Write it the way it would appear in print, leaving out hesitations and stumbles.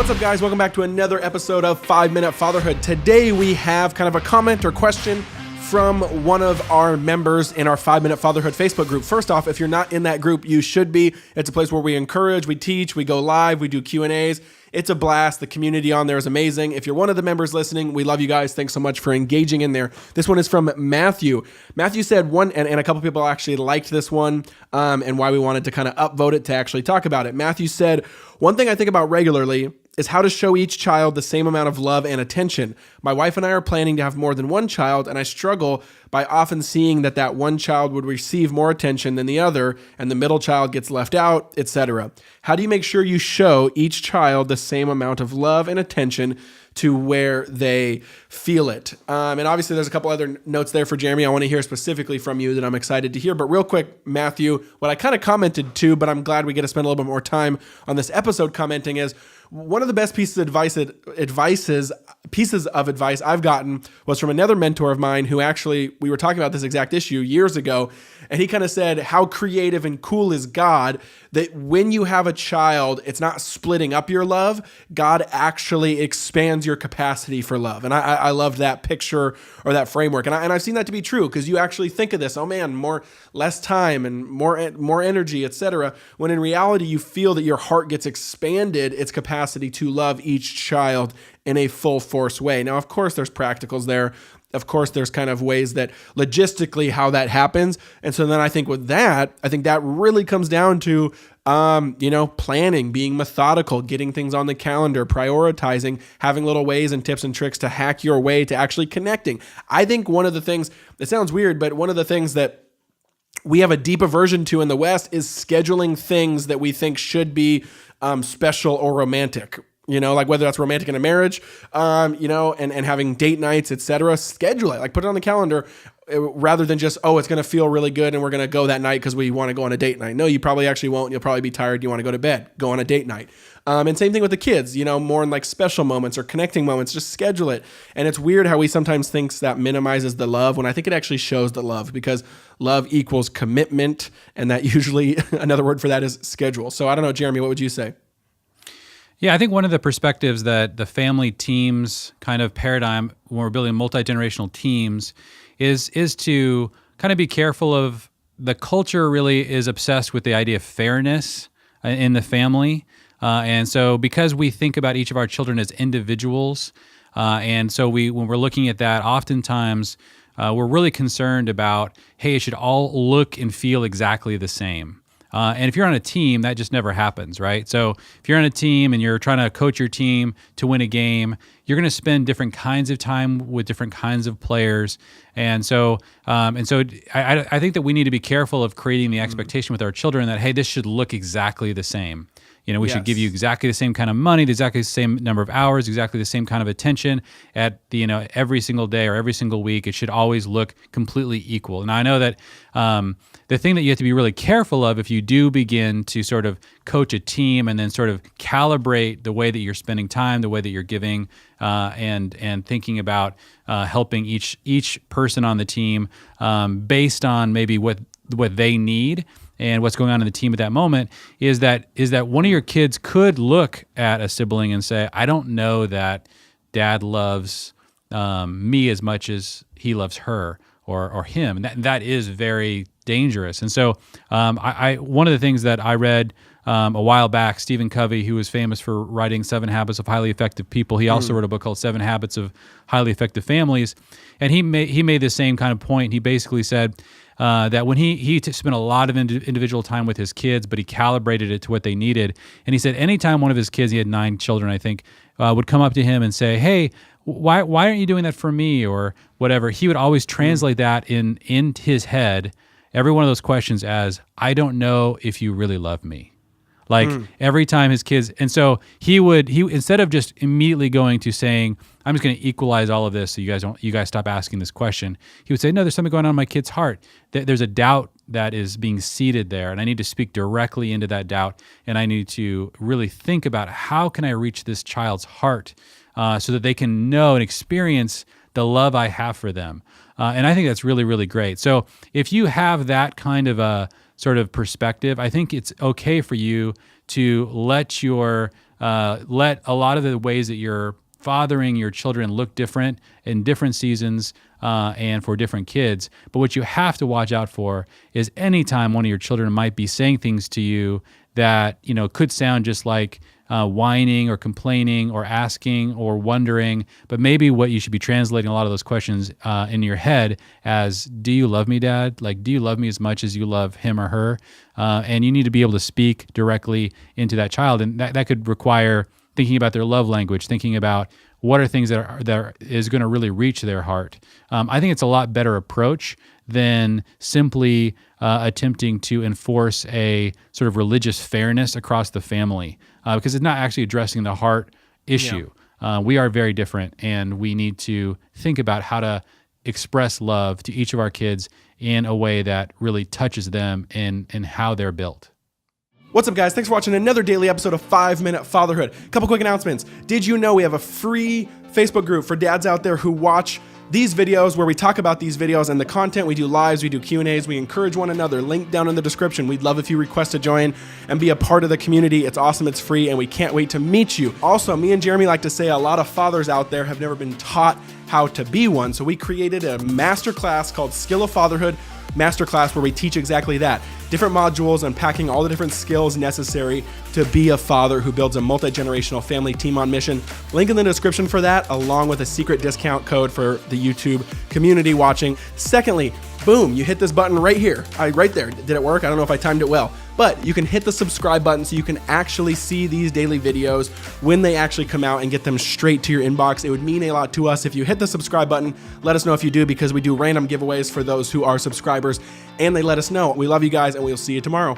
What's up, guys? Welcome back to another episode of 5-Minute Fatherhood. Today we have kind of a comment or question from one of our members in our 5-Minute Fatherhood Facebook group. First off, if you're not in that group, you should be. It's a place where we encourage, we teach, we go live, we do Q&As. It's a blast. The community on there is amazing. If you're one of the members listening, we love you guys. Thanks so much for engaging in there. This one is from Matthew. Matthew said one, and a couple people actually liked this one, and why we wanted to kind of upvote it to actually talk about it. Matthew said, one thing I think about regularly is how to show each child the same amount of love and attention. My wife and I are planning to have more than one child, and I struggle by often seeing that one child would receive more attention than the other, and the middle child gets left out, etc. How do you make sure you show each child the same amount of love and attention to where they feel it? And obviously there's a couple other notes there for Jeremy I want to hear specifically from you that I'm excited to hear. But real quick, Matthew, what I kind of commented too, but I'm glad we get to spend a little bit more time on this episode commenting, is one of the best pieces of advice I've gotten was from another mentor of mine who actually, we were talking about this exact issue years ago, and he kind of said, how creative and cool is God that when you have a child, it's not splitting up your love. God actually expands your capacity for love. And I loved that picture or that framework. And I've seen that to be true, because you actually think of this, oh man, less time and more energy, etc. When in reality, you feel that your heart gets expanded, its capacity to love each child in a full force way. Now, of course, there's practicals there. Of course, there's kind of ways that logistically how that happens. And so then I think that really comes down to, planning, being methodical, getting things on the calendar, prioritizing, having little ways and tips and tricks to hack your way to actually connecting. I think one of the things, it sounds weird, but one of the things that we have a deep aversion to in the West is scheduling things that we think should be special or romantic. Like whether that's romantic in a marriage, and having date nights, etc. Schedule it, like put it on the calendar rather than just, it's going to feel really good and we're going to go that night because we want to go on a date night. No, you probably actually won't. You'll probably be tired. You want to go to bed, go on a date night. And same thing with the kids, more in like special moments or connecting moments, just schedule it. And it's weird how we sometimes think that minimizes the love when I think it actually shows the love, because love equals commitment. And that usually another word for that is schedule. So I don't know, Jeremy, what would you say? Yeah, I think one of the perspectives that the family teams kind of paradigm when we're building multi-generational teams is to kind of be careful of, the culture really is obsessed with the idea of fairness in the family. And so because we think about each of our children as individuals, and so when we're looking at that, oftentimes we're really concerned about, hey, it should all look and feel exactly the same. And if you're on a team, that just never happens, right? So if you're on a team and you're trying to coach your team to win a game, you're going to spend different kinds of time with different kinds of players. And so I think that we need to be careful of creating the expectation with our children that, hey, this should look exactly the same. We should give you exactly the same kind of money, exactly the same number of hours, exactly the same kind of attention at every single day or every single week. It should always look completely equal. And I know that the thing that you have to be really careful of if you do begin to sort of coach a team and then sort of calibrate the way that you're spending time, the way that you're giving, and thinking about helping each person on the team based on maybe what they need and what's going on in the team at that moment, is that one of your kids could look at a sibling and say, I don't know that dad loves me as much as he loves her or him. And that is very dangerous. And so I one of the things that I read a while back, Stephen Covey, who was famous for writing 7 Habits of Highly Effective People, he also wrote a book called 7 Habits of Highly Effective Families. And he made the same kind of point. He basically said that when he spent a lot of individual time with his kids, but he calibrated it to what they needed. And he said anytime one of his kids, he had 9 children, I think, would come up to him and say, hey, why aren't you doing that for me or whatever, he would always translate that in his head, every one of those questions as, I don't know if you really love me. Like every time his kids, and so he instead of just immediately going to saying, I'm just going to equalize all of this so you guys stop asking this question, he would say, no, there's something going on in my kid's heart. There's a doubt that is being seated there, and I need to speak directly into that doubt, and I need to really think about how can I reach this child's heart so that they can know and experience the love I have for them. And I think that's really, really great. So if you have that kind of a sort of perspective, I think it's okay for you to let your let a lot of the ways that you're fathering your children look different in different seasons and for different kids. But what you have to watch out for is anytime one of your children might be saying things to you that, could sound just like whining or complaining or asking or wondering, but maybe what you should be translating a lot of those questions in your head as, do you love me, Dad? Like, do you love me as much as you love him or her? And you need to be able to speak directly into that child. And that could require thinking about their love language, thinking about what are things that is going to really reach their heart. I think it's a lot better approach than simply attempting to enforce a sort of religious fairness across the family, because it's not actually addressing the heart issue. Yeah. We are very different, and we need to think about how to express love to each of our kids in a way that really touches them in how they're built. What's up, guys? Thanks for watching another daily episode of 5 Minute Fatherhood. Couple quick announcements. Did you know we have a free Facebook group for dads out there who watch these videos, where we talk about these videos and the content? We do lives, we do Q&As, we encourage one another. Link down in the description. We'd love if you request to join and be a part of the community. It's awesome, it's free, and we can't wait to meet you. Also, me and Jeremy like to say a lot of fathers out there have never been taught how to be one, so we created a masterclass called Skill of Fatherhood Masterclass, where we teach exactly that. Different modules unpacking all the different skills necessary to be a father who builds a multi-generational family team on mission. Link in the description for that, along with a secret discount code for the YouTube community watching. Secondly, boom, you hit this button right here. Right there. Did it work? I don't know if I timed it well. But you can hit the subscribe button so you can actually see these daily videos when they actually come out and get them straight to your inbox. It would mean a lot to us if you hit the subscribe button. Let us know if you do, because we do random giveaways for those who are subscribers, and they let us know. We love you guys, and we'll see you tomorrow.